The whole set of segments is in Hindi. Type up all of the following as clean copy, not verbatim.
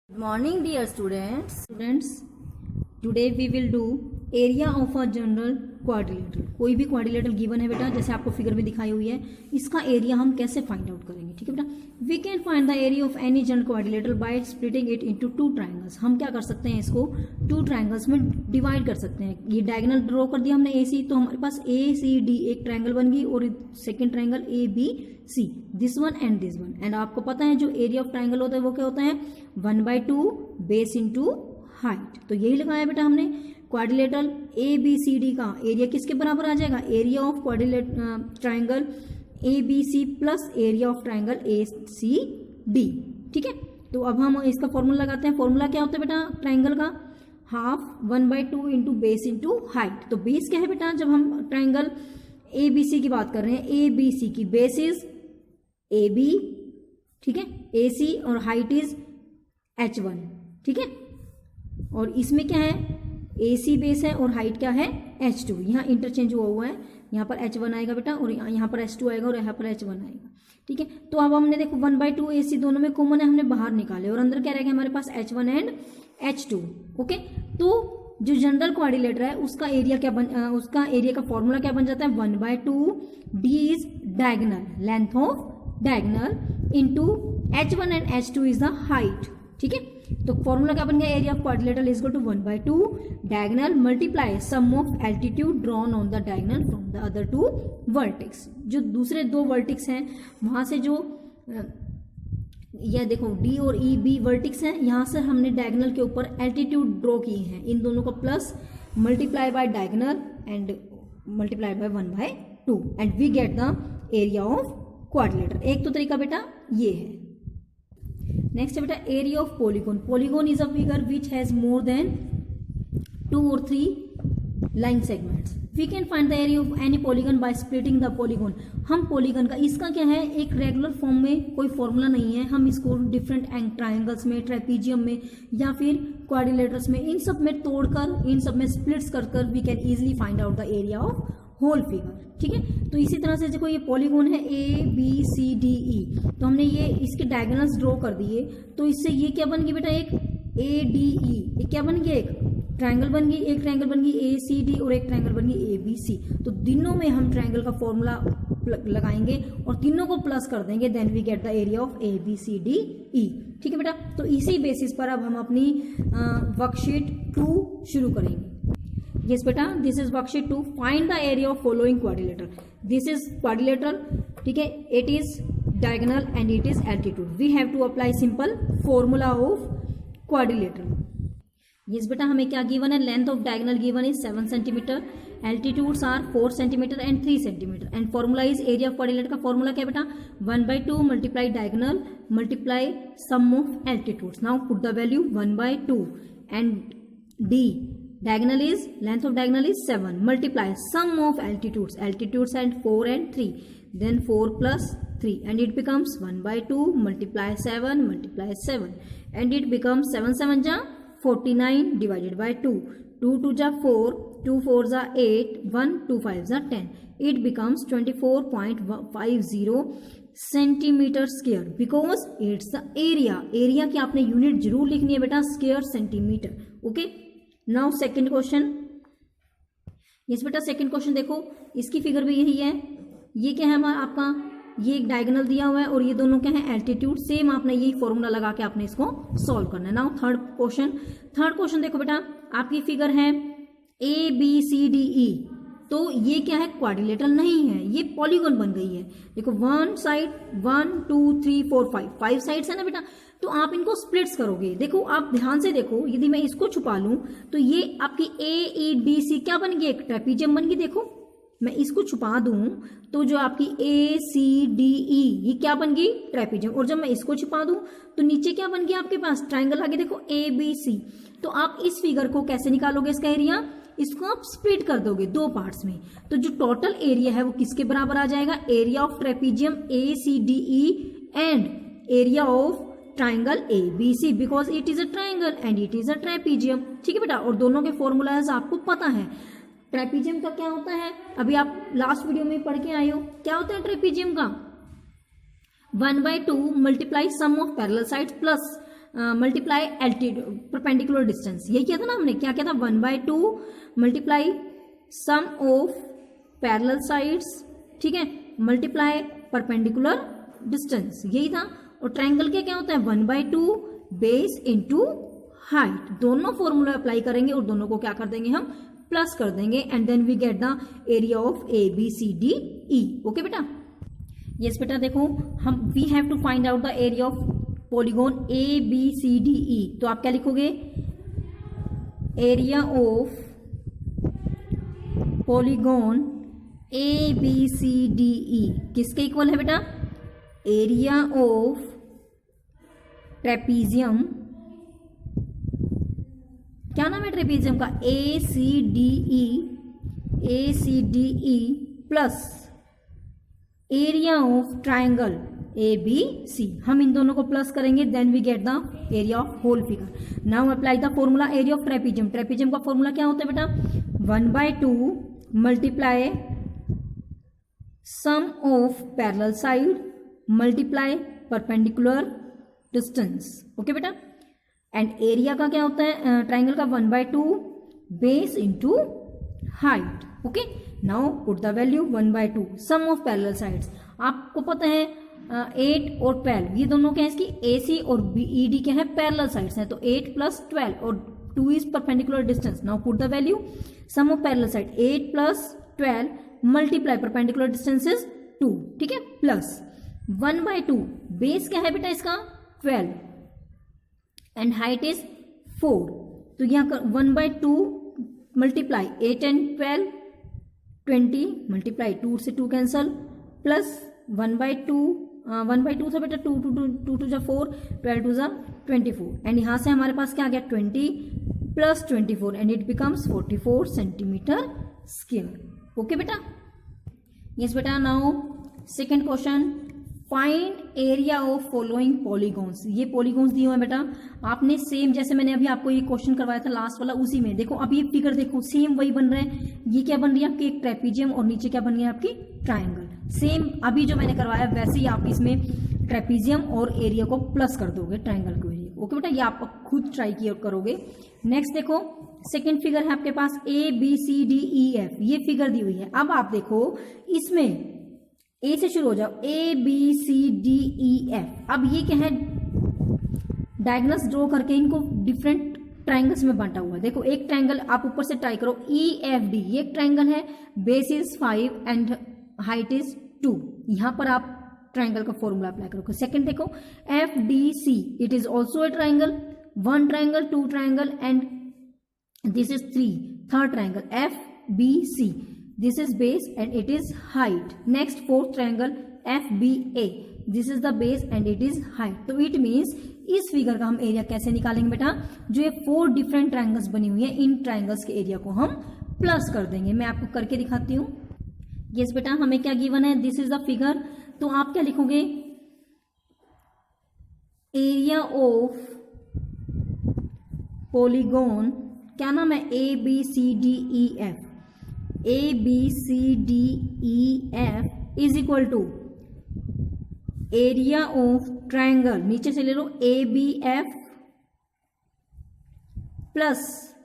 Good morning dear students, today we will do area of a general quadrilateral. कोई भी क्वाड्रिलेटरल गिवन है बेटा, जैसे आपको फिगर में दिखाई हुई है, इसका एरिया हम कैसे फाइंड आउट करेंगे। ठीक है बेटा, we can find the area of any general quadrilateral by splitting it into two triangles. हम क्या कर सकते हैं, इसको टू ट्रायंगल्स में डिवाइड कर सकते हैं। ये डायगोनल ड्रॉ कर दिया हमने ए सी, तो हमारे पास ए सी डी एक ट्रायंगल बन गई और second triangle A B C, this one and this one. And आपको पता है जो एरिया ऑफ ट्रायंगल होता है वो क्या होता है, 1/2 बेस इंटू हाइट। तो यही लगाया बेटा हमने। Quadrilateral A B C D का एरिया किसके बराबर आ जाएगा, area of triangle A B C plus area of triangle A C D. ठीक है, तो अब हम इसका फॉर्मूला लगाते हैं। फॉर्मूला क्या होता है बेटा ट्रायंगल का, half 1/2 into base into height. तो बेस क्या है बेटा, जब हम ट्रायंगल ए बी सी की बात कर रहे हैं, ए बी सी की बेस इज ए बी, ठीक है, ए सी, और हाइट इज H1। ठीक है, और इसमें क्या है, ए सी बेस है और हाइट क्या है H2। यहाँ इंटरचेंज हुआ है, यहाँ पर H1 आएगा बेटा और यहाँ पर H2 आएगा और यहाँ पर H1 आएगा। ठीक है, तो अब हमने देखो 1/2 ए सी दोनों में कॉमन है, हमने बाहर निकाले और अंदर क्या रहेगा हमारे पास H1 एंड H2। ओके, तो जो जनरल क्वाड्रिलेटर है उसका एरिया क्या उसका एरिया का फॉर्मूला क्या बन जाता है, 1/2 D is diagonal, length of diagonal into H1 and H2 is the height. ठीक है, तो फॉर्मूला क्या बन गया, area of quadrilateral is equal to 1/2 diagonal multiply sum of altitude drawn on the diagonal from the other two vertex. जो दूसरे दो वर्टेक्स हैं वहां से जो यह देखो डी और ई बी वर्टेक्स हैं, यहां से हमने डायगोनल के ऊपर एल्टीट्यूड ड्रॉ किए हैं। इन दोनों को plus multiply by diagonal and multiply by 1/2 and we get the area of quadrilateral. एक तो तरीका बेटा ये है। नेक्स्ट है बेटा area of polygon. Polygon is a figure which has more than 2 or 3 line segments. We can find the area of any polygon by splitting the polygon. हम पॉलीगॉन का, इसका क्या है, एक रेगुलर फॉर्म में कोई फॉर्मूला नहीं है, हम इसको डिफरेंट ट्रायंगल्स में, ट्रेपीजियम में या फिर क्वाड्रिलेटर्स में, इन सब में तोड़कर, इन सब में स्प्लिट्स कर we can easily find out the area of whole figure. ठीक है, तो इसी तरह से देखो ये पॉलीगॉन है ए बी सी डी ई, तो हमने ये इसके डायगोनल्स ड्रॉ कर दिए, तो इससे ये क्या बन गई बेटा, एक ए डी ई, ये क्या बन गया, एक ट्रायंगल बन गई, एक ट्रायंगल बन गई ए सी डी और एक ट्रायंगल बन गई ए बी सी। तो तीनों में हम ट्रायंगल का फॉर्मूला लगाएंगे और तीनों को प्लस कर देंगे, then we get the area of A B C D E. ठीक है बेटा, तो इसी बेसिस पर अब हम अपनी वर्कशीट 2 शुरू करेंगे। Yes बेटा, this is worksheet 2. Find the area of following quadrilateral. This is quadrilateral. ठीक है, it is diagonal and it is altitude. We have to apply simple formula of quadrilateral. Yes बेटा, हमें क्या गिवन है, length of diagonal given is 7 centimetre, altitudes are 4 centimetre and 3 centimetre and formula is area of quadrilateral का फॉर्मूला क्या बेटा, 1/2 multiply diagonal multiply sum of altitudes. Now put the value 1/2 and D diagonal is, length of diagonal is 7 multiply sum of altitudes and 4 and 3, then 4 plus 3 and it becomes 1/2 multiply 7 and it becomes 7 7 ja 49 divided by 2, 2 2 ja 4, 2 4 ja 8, 1 2 5 ja 10, it becomes 24.50 centimetre square because it's the area की आपने यूनिट जरूर लिखनी है बेटा, square centimetre. Okay, now second question. Yes बेटा, सेकेंड क्वेश्चन देखो, इसकी फिगर भी यही है। ये क्या है हमारा आपका, ये एक डायगोनल दिया हुआ है और ये दोनों क्या है एल्टीट्यूड। सेम आपने यही फॉर्मूला लगा के आपने इसको सॉल्व करना है। नाउ थर्ड क्वेश्चन देखो बेटा, आपकी फिगर है ए बी सी डी ई, तो ये क्या है क्वाड्रिलेटरल नहीं है, ये पॉलीगॉन बन गई है। देखो 1 साइड 1 2 3 4 5 साइड्स है ना बेटा, तो आप इनको स्प्लिट्स करोगे। देखो आप ध्यान से देखो, यदि मैं इसको छुपा लूं तो ये आपकी ए ई डी सी क्या बन गई, एक ट्रेपीजियम बन गई। देखो मैं इसको छुपा दूं तो जो आपकी ए सी डी ई ये क्या बन गई, ट्रेपीजियम। और जब मैं इसको छुपा दूं तो नीचे क्या बन गया आपके पास, ट्रायंगल आगे देखो ए बी सी। तो आप इस फिगर को कैसे निकालोगे, इसका एरिया, इसको आप स्प्लिट कर दोगे 2 पार्ट्स में, तो जो टोटल एरिया है वो किसके बराबर आ जाएगा, area of trapezium A C D E and area of triangle A B C, because it is a triangle and it is a trapezium. ठीक है बेटा, और दोनों के फॉर्मूलाज आपको पता है। ट्रेपीजियम का क्या होता है, अभी आप लास्ट वीडियो में पढ़ के आए हो, क्या होता है ट्रेपीजियम का, 1/2 multiply sum of parallel sides plus multiply altitude perpendicular distance, यही किया था ना हमने, क्या किया था 1/2 multiply sum of parallel sides, ठीक है, मल्टीप्लाई परपेंडिकुलर डिस्टेंस, यही था। और ट्रायंगल के क्या होता है 1/2 बेस इंटू हाइट, दोनों फॉर्मूला अप्लाई करेंगे और दोनों को क्या कर देंगे हम प्लस कर देंगे, and then we get the area of A B C D E. Okay बेटा, यस बेटा, देखो हम we have to find out the area of polygon A B C D E, तो आप क्या लिखोगे, area of polygon A B C D E किसके इक्वल है बेटा, एरिया ऑफ ट्रेपीजियम, क्या नाम है ट्रेपीजियम का, A C D E plus area of triangle A B C, हम इन दोनों को प्लस करेंगे, then we get the area of whole figure. Now apply the formula area of trapezium, trapezium का फॉर्मूला क्या होता है बेटा 1/2 multiply sum of parallel side multiply perpendicular distance. Okay बेटा, एंड एरिया का क्या होता है ट्राइंगल का 1/2 base into height. Okay, now put the value 1/2 sum of parallel sides, आपको पता है 8 और 12 ये दोनों क्या है, इसकी AC और BED क्या है पैरेलल साइड्स हैं, तो 8 + 12 और 2 is perpendicular distance. Now put the value sum of parallel side 8 + 12 multiply perpendicular distance is 2, ठीक है, प्लस 1/2 बेस क्या है बेटा इसका 12 एंड हाइट इज 4, तो यहाँ 1/2 मल्टीप्लाई 8 and 12 20 मल्टीप्लाई 2 से 2 कैंसल प्लस 1/2 1/2 था बेटा 2 2 जा 4 12 2 जा 24 एंड यहाँ से हमारे पास क्या आ गया 20 + 24 and it becomes 44 centimetre square. Okay बेटा, यस बेटा, now second question, find area of following polygons. ये पॉलीगॉन्स दिए हुए हैं बेटा, आपने सेम जैसे मैंने अभी आपको ये क्वेश्चन करवाया था लास्ट वाला उसी में देखो, अब ये फिगर देखो सेम वही बन रहा है, ये क्या बन रही है आपकी एक ट्रेपीजियम और नीचे क्या बन रही है आपकी ट्राइंगल, सेम अभी जो मैंने करवाया वैसे ही आप इसमें ट्रेपीजियम और एरिया को प्लस कर दोगे ट्राइंगल को एरिया। ओके बेटा, ये आप खुद ट्राई किया करोगे। नेक्स्ट देखो सेकेंड फिगर है आपके पास ABCDEF, ये फिगर दी हुई है। अब आप देखो इसमें ए से शुरू हो जाओ ABCDEF, अब ये क्या है डायगोनल्स ड्रॉ करके इनको डिफरेंट ट्राइंगल्स में बांटा हुआ है। देखो एक ट्राइंगल आप ऊपर से ट्राई करो EFD, ये एक ट्राइंगल है, base is 5 and height is 2, यहां पर आप ट्राइंगल का फॉर्मूला अप्लाई करो। सेकंड देखो FDC, it is also a triangle, 1 triangle 2 triangle and this is 3, third triangle FBC, this is base and it is height. Next fourth triangle FBA, this is the base and it is height. तो it means इस फिगर का हम एरिया कैसे निकालेंगे बेटा, जो ये 4 डिफरेंट ट्राइंगल्स बनी हुई है इन ट्राइंगल्स के एरिया को हम प्लस कर देंगे। मैं आपको करके दिखाती हूँ। यस बेटा, हमें क्या गिवन है, दिस इज द फिगर, तो आप क्या लिखोगे एरिया ऑफ पॉलीगॉन, क्या नाम है ABCDEF, ABCDEF is equal to area of triangle, नीचे से ले लो ABF प्लस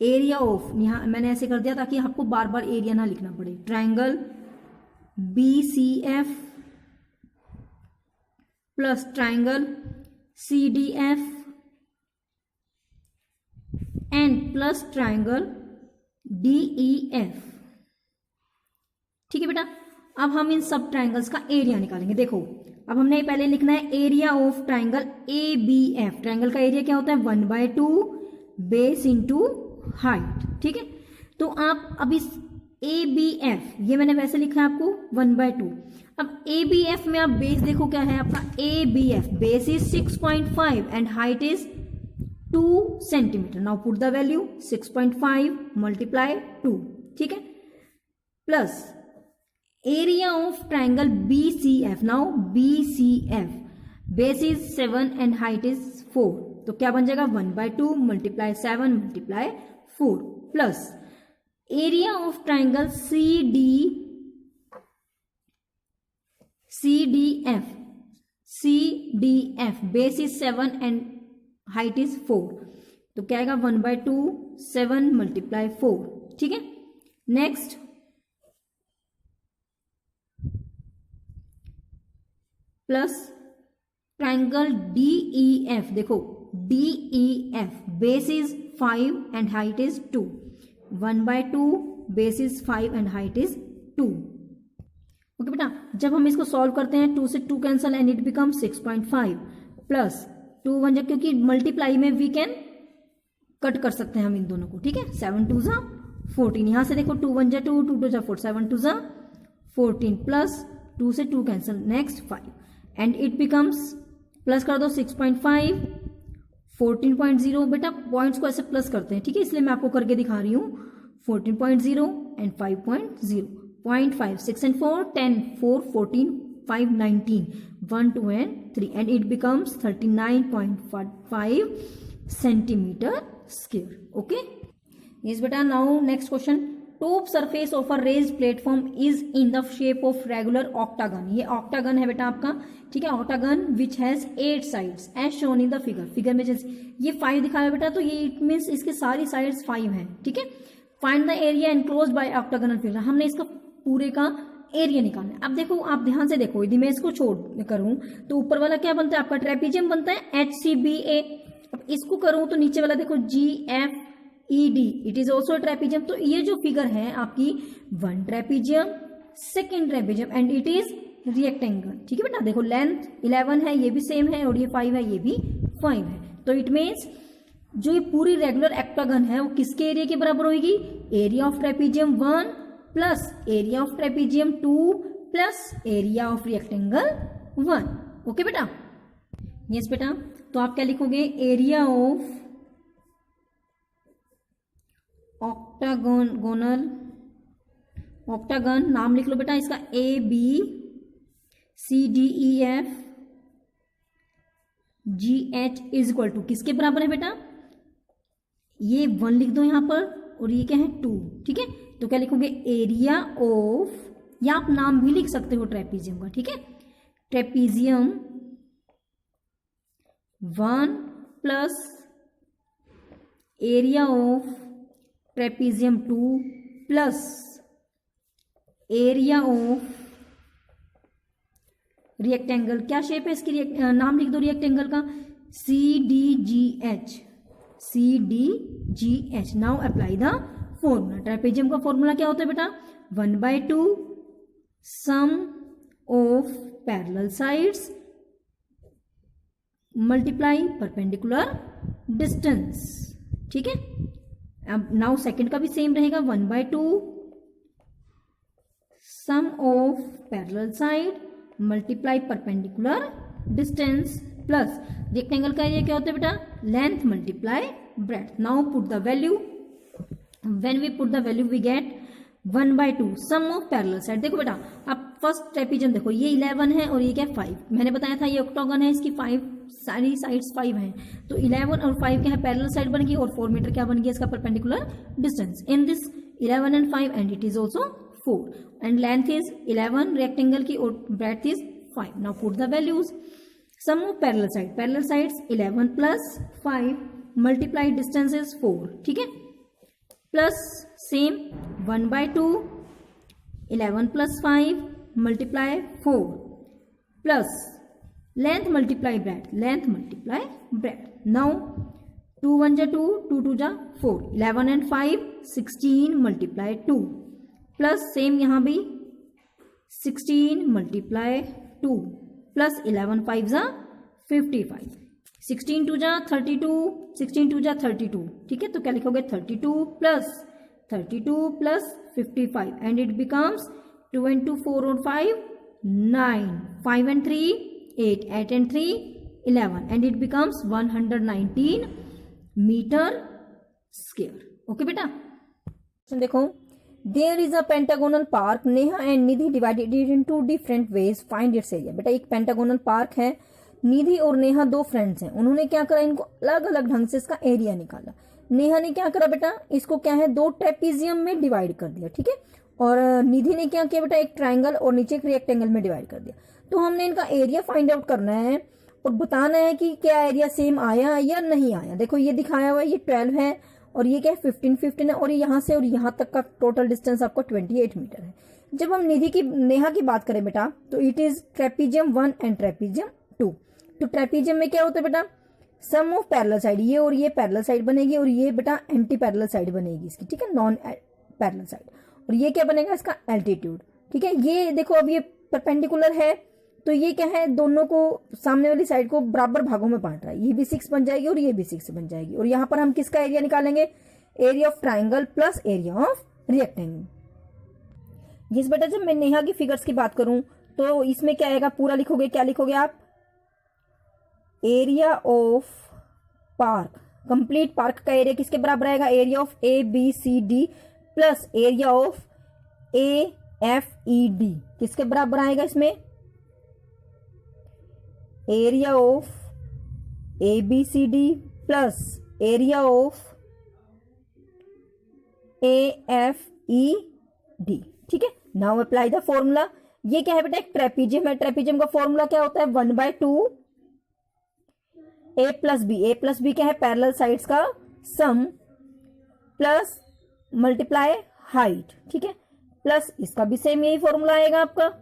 एरिया ऑफ, यहां मैंने ऐसे कर दिया ताकि आपको बार बार एरिया ना लिखना पड़े, triangle BCF plus triangle CDF and plus triangle DEF। ठीक है बेटा, अब हम इन सब ट्राइंगल्स का एरिया निकालेंगे। देखो अब हमने पहले लिखना है area of triangle ABF, triangle का एरिया क्या होता है 1/2 बेस इंटू हाइट। ठीक है, तो आप अब इस ABF, ये मैंने वैसे लिखा है आपको 1/2, अब ABF में आप बेस देखो क्या है आपका ABF, base is 6.5 and height is 2 centimetre. Now put the value 6.5 multiply 2, ठीक है, plus area of triangle BCF, now BCF base is 7 and height is 4, तो क्या बन जाएगा 1/2 multiply 7 multiply 4 plus area of triangle CDF, CDF, base is 7 and height is 4, तो क्या आएगा 1/2 7 मल्टीप्लाई 4, ठीक है। नेक्स्ट प्लस ट्राइंगल DEF, देखो DEF base is 5 and height is 2, 1/2 base is 5 and height is 2। Okay बेटा, जब हम इसको सॉल्व करते हैं 2 से 2 cancel and it become 6.5 plus 2 1 जा, क्योंकि मल्टीप्लाई में वी कैन कट कर सकते हैं हम इन दोनों को, ठीक है। 7 2 जा 14, यहां से देखो 2 1 जा 2, 2 2 जा 4, 7 2 जा 14 प्लस 2 से 2 cancel, next 5 and it becomes, plus कर दो 6.5 14.0, बेटा पॉइंट्स को ऐसे प्लस करते हैं, ठीक है, इसलिए मैं आपको करके दिखा रही हूँ। 14.0 and 5.0, 0.5 6 and 4 10 4 14 5 19 1 2 and 3 and it becomes 39.5 centimeter square. Okay, yes beta. Now next question, top surface of a raised platform is in the shape of regular octagon. ये octagon है बेटा आपका, ठीक है, octagon which has 8 sides as shown in the figure. Figure में जैसे ये 5 दिखाया बेटा, तो ये इट मीन्स इसके सारी साइड्स 5 हैं, ठीक है। Find the area enclosed bye octagonal figure, हमने इसका पूरे का एरिया निकालना है। अब देखो, आप ध्यान से देखो, यदि मैं इसको छोड़ करूं तो ऊपर वाला क्या बनता है आपका, ट्रेपीजियम बनता है HCBA। अब इसको करूं तो नीचे वाला देखो GFED, it is also trapezium. तो ये जो फिगर है आपकी 1 trapezium, 2nd trapezium and it is rectangle, ठीक है बेटा। देखो लेंथ 11 है, ये भी सेम है, और ये 5 है, ये भी 5 है। तो इट मीन्स जो ये पूरी रेगुलर ऑक्टागन है वो किसके एरिया के बराबर होगी, area of trapezium 1 plus area of trapezium 2 plus area of rectangle 1। Okay बेटा, यस बेटा। तो आप क्या लिखोगे, एरिया ऑफ ऑक्टागोनल, ऑक्टागन नाम लिख लो बेटा इसका, ABCDEF GH is equal to किसके बराबर है बेटा, ये 1 लिख दो यहां पर, और ये क्या है 2, ठीक है। तो क्या लिखोगे, एरिया ऑफ, या आप नाम भी लिख सकते हो ट्रेपीजियम का, ठीक है, trapezium 1 plus area of trapezium 2 plus area of rectangle, क्या शेप है इसकी, नाम लिख दो रिएक्टेंगल का, CDGH, CDGH। Now apply the formula. Trapezium का फॉर्मूला क्या होता है बेटा, 1/2 sum of parallel sides multiply perpendicular distance, ठीक है। अब नाउ सेकंड का भी सेम रहेगा, 1/2 sum of parallel side multiply perpendicular distance plus rectangle का एरिया क्या होता है बेटा, length multiply breadth. Now put the value, when we put the value we get 1/2 sum of parallel side. देखो बेटा, अब फर्स्ट ट्रेपीजियम देखो, ये 11 है और ये क्या 5, मैंने बताया था ये ऑक्टागन है, इसकी 5 सारी साइड्स 5 हैं, तो 11 और 5 क्या है, पैरेलल साइड बन गई, और 4 मीटर क्या बन गया इसका, perpendicular distance. In this 11 and 5 and it is also 4 and length is 11 rectangle की और breadth is 5। Now put the values, sum of parallel side, parallel sides 11 plus 5 multiply distance is 4, ठीक है, plus same 1/2 11 plus 5 multiply 4 plus length multiply breadth, length multiply breadth. Now 2 1 जा 2, 2 2 जा 4, 11 and 5 16 मल्टीप्लाई 2 प्लस सेम यहां भी 16 मल्टीप्लाई 2 प्लस 11 5 जा 55, 16 2 जा 32, 16 2 जा 32, ठीक है। तो क्या लिखोगे, 32 plus 55 and it becomes 2 and 2 4 और 5 9, 5 and 3 8, 8 and 3 11 and it becomes 119 metre square. Okay बेटा, देखो, there is a pentagonal park, Neha and Nidhi divided it into different ways, find its area. बेटा एक पेंटागोनल पार्क है, निधि और नेहा 2 फ्रेंड्स हैं, उन्होंने क्या करा, इनको अलग अलग ढंग से इसका एरिया निकाला। नेहा ने क्या करा बेटा, इसको क्या है 2 ट्रेपीजियम में डिवाइड कर दिया, ठीक है, और निधि ने क्या किया बेटा, एक ट्राइंगल और नीचे एक रेक्टेंगल में डिवाइड कर दिया। तो हमने इनका एरिया फाइंड आउट करना है और बताना है कि क्या एरिया सेम आया या नहीं आया। देखो ये दिखाया हुआ है, ये 12 है और ये क्या है 15 है और ये यहाँ से और यहाँ तक का टोटल डिस्टेंस आपको 28 मीटर है। जब हम नेहा की बात करें बेटा, तो it is trapezium 1 and trapezium 2। तो ट्रेपीजियम में क्या होता है बेटा, सम ऑफ पैरेलल साइड, ये और ये पैरेलल साइड बनेगी और ये बेटा एंटी पैरेलल साइड बनेगी इसकी, ठीक है, नॉन पैरेलल साइड। और ये क्या बनेगा इसका एल्टीट्यूड, ठीक है। ये देखो अब ये परपेंडिकुलर है तो ये क्या है, दोनों को सामने वाली साइड को बराबर भागों में बांट रहा है, ये भी 6 बन जाएगी और ये भी 6 बन जाएगी। और यहाँ पर हम किसका एरिया निकालेंगे, area of triangle plus area of rectangle. Yes बेटा, जब मैं नेहा की फिगर्स की बात करूं तो इसमें क्या आएगा, पूरा लिखोगे, क्या लिखोगे आप, area of park, complete park का एरिया किसके बराबर आएगा, area of ABCD plus area of AFED किसके बराबर आएगा, इसमें area of ABCD plus area of AFED, ठीक है। Now apply the formula. ये क्या है बेटा, एक ट्रेपीजियम है, ट्रेपीजियम का फॉर्मूला क्या होता है, 1/2 A plus B, A plus B क्या है, पैरेलल साइड्स का सम प्लस मल्टीप्लाई हाइट, ठीक है, प्लस इसका भी सेम यही फॉर्मूला आएगा आपका।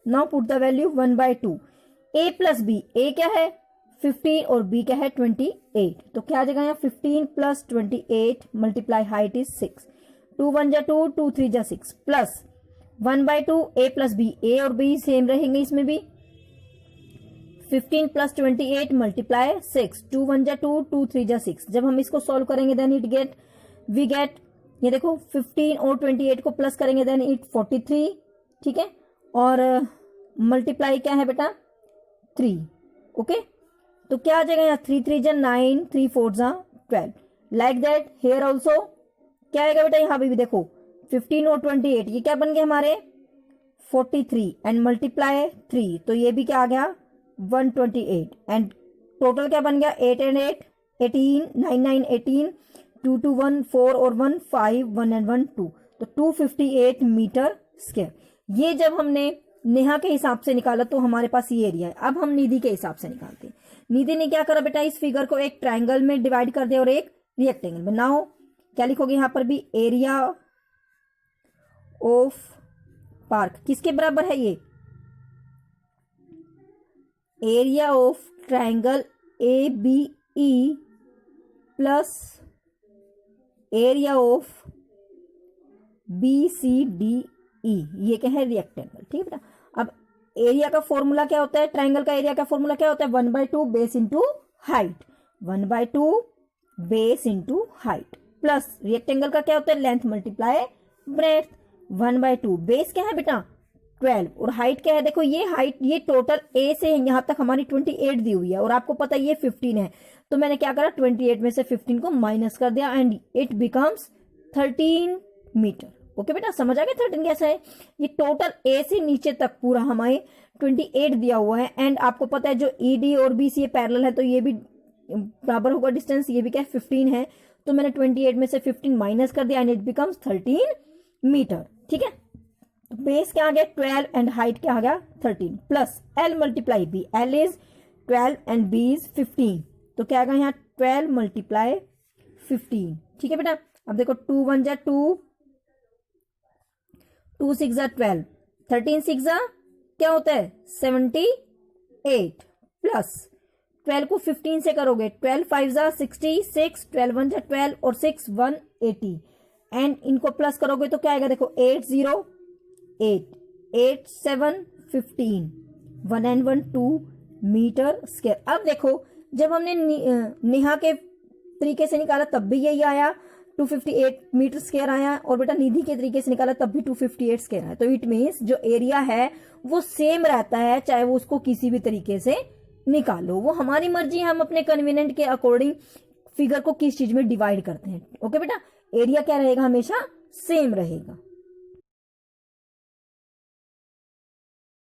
Now put the value 1/2 A plus B, A क्या है 15 और B क्या है 28, तो क्या आ जाएगा यहाँ 15 प्लस 28 मल्टीप्लाई हाइट इज 6, 2 1 जा 2, 2 3 जा 6 plus 1/2 A plus B, A और B सेम रहेंगे इसमें भी, 15 प्लस 28 मल्टीप्लाई 6, 2 1 जा 2, 2 3 जा 6। जब हम इसको सॉल्व करेंगे देन वी गेट ये देखो 15 और 28 को प्लस करेंगे देन इट 43, ठीक है, और मल्टीप्लाई क्या है बेटा 3, ओके। तो क्या आ जाएगा यहाँ 3 3 जा 9, 3 4 जा 12, लाइक दैट हेयर ऑल्सो क्या आएगा बेटा, यहाँ पे भी देखो 15 और 28 ये क्या बन गए हमारे 43 एंड मल्टीप्लाई 3, तो ये भी क्या आ गया 128 एंड टोटल क्या बन गया 8 and 8 18, 9 9 18, 2 2 1 4 और 1 5, 1 and 1 2, तो 258 मीटर स्क्वायर। ये जब हमने नेहा के हिसाब से निकाला तो हमारे पास ये एरिया है। अब हम निधि के हिसाब से निकालते हैं। निधि ने क्या करा बेटा, इस फिगर को एक ट्राइंगल में डिवाइड कर दिया और एक रिएक्टेंगल में। नाउ क्या लिखोगे यहाँ पर भी, एरिया ऑफ पार्क किसके बराबर है, ये area of triangle ABE plus area of BCDE, ये क्या है रिएक्टेंगल, ठीक है बेटा। अब एरिया का फॉर्मूला क्या होता है, ट्राइंगल का एरिया का फॉर्मूला क्या होता है, 1/2 base into height, 1/2 base into height plus rectangle का क्या होता है, लेंथ मल्टीप्लाई ब्रेड्थ, 1/2 बेस क्या है बेटा 12 और हाइट क्या है, देखो ये हाइट ये टोटल A से यहां तक हमारी 28 दी हुई है और आपको पता है ये 15 है, तो मैंने क्या करा 28 में से 15 को माइनस कर दिया and it becomes 13 metre. Okay बेटा, समझ आ गया 13 कैसा है। ये टोटल A से नीचे तक पूरा हमारे 28 दिया हुआ है एंड आपको पता है जो ED और BC ये पैरेलल है तो ये भी बराबर होगा डिस्टेंस, ये भी क्या है 15 है, तो मैंने 28 में से 15 माइनस कर दिया एंड इट बिकम्स 13 मीटर, ठीक है। तो बेस क्या आ गया 12 एंड हाइट क्या आ गया 13 plus L multiply B, L is 12 and B is 15, तो क्या आ गया यहाँ 12 मल्टीप्लाई 15, ठीक है बेटा। अब देखो 2 1 जा 2, 2 6 जा 12, 13 6 जा क्या होता है 78 प्लस 12 को 15 से करोगे 12 5 जा 66, 12 1 जा 12 और 6 1 80 एंड इनको प्लस करोगे तो क्या आएगा देखो 8 0 8 8 7 15, 1 and 1 2 मीटर स्क्वायर। अब देखो जब हमने नेहा के तरीके से निकाला तब भी यही आया 258 मीटर स्क्वायर आया और बेटा निधि के तरीके से निकाला तब भी 258 स्क्वायर आया, तो इट मीन्स जो एरिया है वो सेम रहता है चाहे वो उसको किसी भी तरीके से निकालो, वो हमारी मर्जी है, हम अपने कन्वीनियंट के अकॉर्डिंग फिगर को किस चीज में डिवाइड करते हैं। ओके बेटा, एरिया क्या रहेगा हमेशा सेम रहेगा।